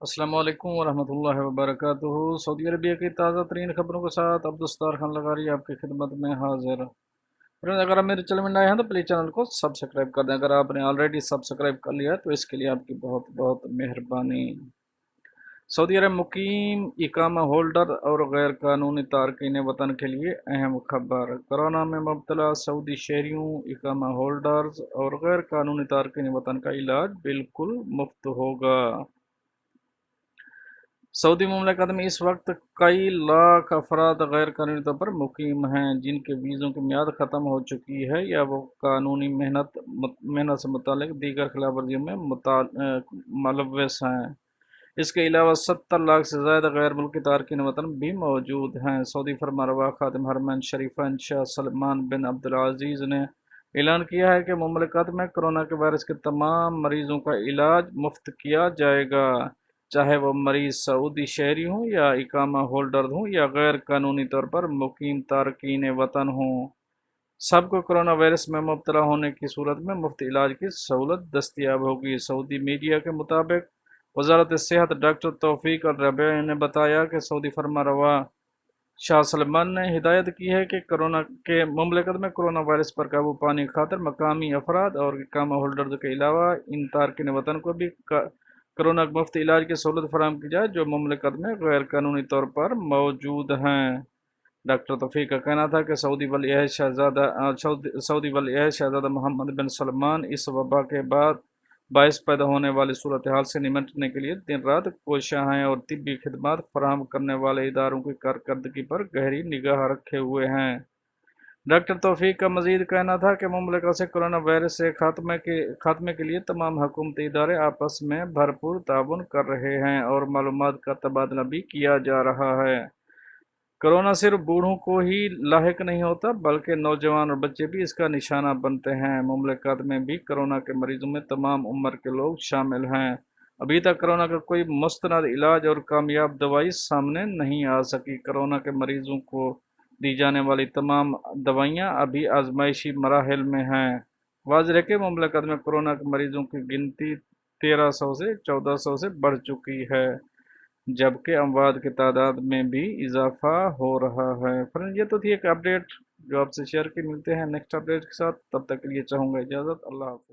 अस्सलाम वालेकुम वरहमतुल्लाहि वबरकातुहू। सऊदी अरबिया की ताज़ा तरीन खबरों के साथ अब्दुस्तार खान लगारी आपकी खिदमत में हाजिर। फ्रेंड्स, अगर आप मेरे चैनल में नए हैं तो प्लीज़ चैनल को सब्सक्राइब कर दें। अगर आपने ऑलरेडी सब्सक्राइब कर लिया है तो इसके लिए आपकी बहुत बहुत मेहरबानी। सऊदी अरब मुकीम इकामा होल्डर और गैर कानूनी तारकीन वतन के लिए अहम खबर। कोरोना में मुब्तला सऊदी शहरियों, इकामा होल्डर्स और गैर कानूनी तारकीन वतन का इलाज बिल्कुल मुफ्त होगा। सऊदी ममलिकत में इस वक्त कई लाख अफराद गैर कानूनी तौर पर मुकीम हैं, जिनके वीज़ों की मियाद ख़त्म हो चुकी है या वो कानूनी मेहनत से मुतालिक दीगर खिलाफ वर्जियों में मुलव्वस हैं। इसके अलावा 70 लाख से ज़्यादा गैर मुल्की तारकीन वतन भी मौजूद हैं। सऊदी फरमारवा खादिम हरमैन शरीफान शाह सलमान बिन अब्दुल ने ऐलान किया है कि मुमलिकत में कोरोना के वायरस के तमाम मरीजों का इलाज मुफ्त किया जाएगा, चाहे वो मरीज सऊदी शहरी हों या इकामा होल्डर हों या गैर कानूनी तौर पर मुकीम तारकीन वतन हों। सबको कोरोना वायरस में मुब्तला होने की सूरत में मुफ्त इलाज की सहूलत दस्तियाब होगी। सऊदी मीडिया के मुताबिक वजारत सेहत डॉक्टर तौफीक अल रबीई ने बताया कि सऊदी फरमारवा शाह सलमान ने हिदायत की है कि कोरोना के मुमलिकत में कोरोना वायरस पर काबू पाने की खातिर मकामी अफराद और इकामा होल्डर्स के अलावा इन तारकिन वतन को भी कोरोना के मुफ्त इलाज की सहूलत फराहम की जाए जो मुमलिकत में गैर कानूनी तौर पर मौजूद हैं। डॉक्टर तौफीक का कहना था कि सऊदी वली शहजादा मोहम्मद बिन सलमान इस वबा के बाद बायस पैदा होने वाली सूरत हाल से निमटने के लिए दिन रात कोशिशां हैं और तिब्बी खिदमात फराहम करने वाले इदारों की कारकर्दगी पर गहरी निगाह रखे हुए हैं। डॉक्टर तौफीक का मजीद कहना था कि मुमलिकत से कोरोना वायरस से खात्मे के लिए तमाम हुकूमती इदारे आपस में भरपूर ताउन कर रहे हैं और मालूमात का तबादला भी किया जा रहा है। कोरोना सिर्फ बूढ़ों को ही लाहिक नहीं होता बल्कि नौजवान और बच्चे भी इसका निशाना बनते हैं। मुमलिकत में भी कोरोना के मरीजों में तमाम उम्र के लोग शामिल हैं। अभी तक कोरोना का कोई मुस्तनद इलाज और कामयाब दवाई सामने नहीं आ सकी। कोरोना के मरीजों को दी जाने वाली तमाम दवाइयाँ अभी आजमाइशी मराहल में हैं। वाज़ेह है कि मुमलिकत में कोरोना के मरीजों की गिनती 1300 से 1400 से बढ़ चुकी है, जबकि अमवात की तादाद में भी इजाफा हो रहा है। फ्रेंड, ये तो थी एक अपडेट जो आपसे शेयर की। मिलते हैं नेक्स्ट अपडेट के साथ, तब तक के लिए चाहूँगा इजाज़त। अल्लाह हाफ़िज़।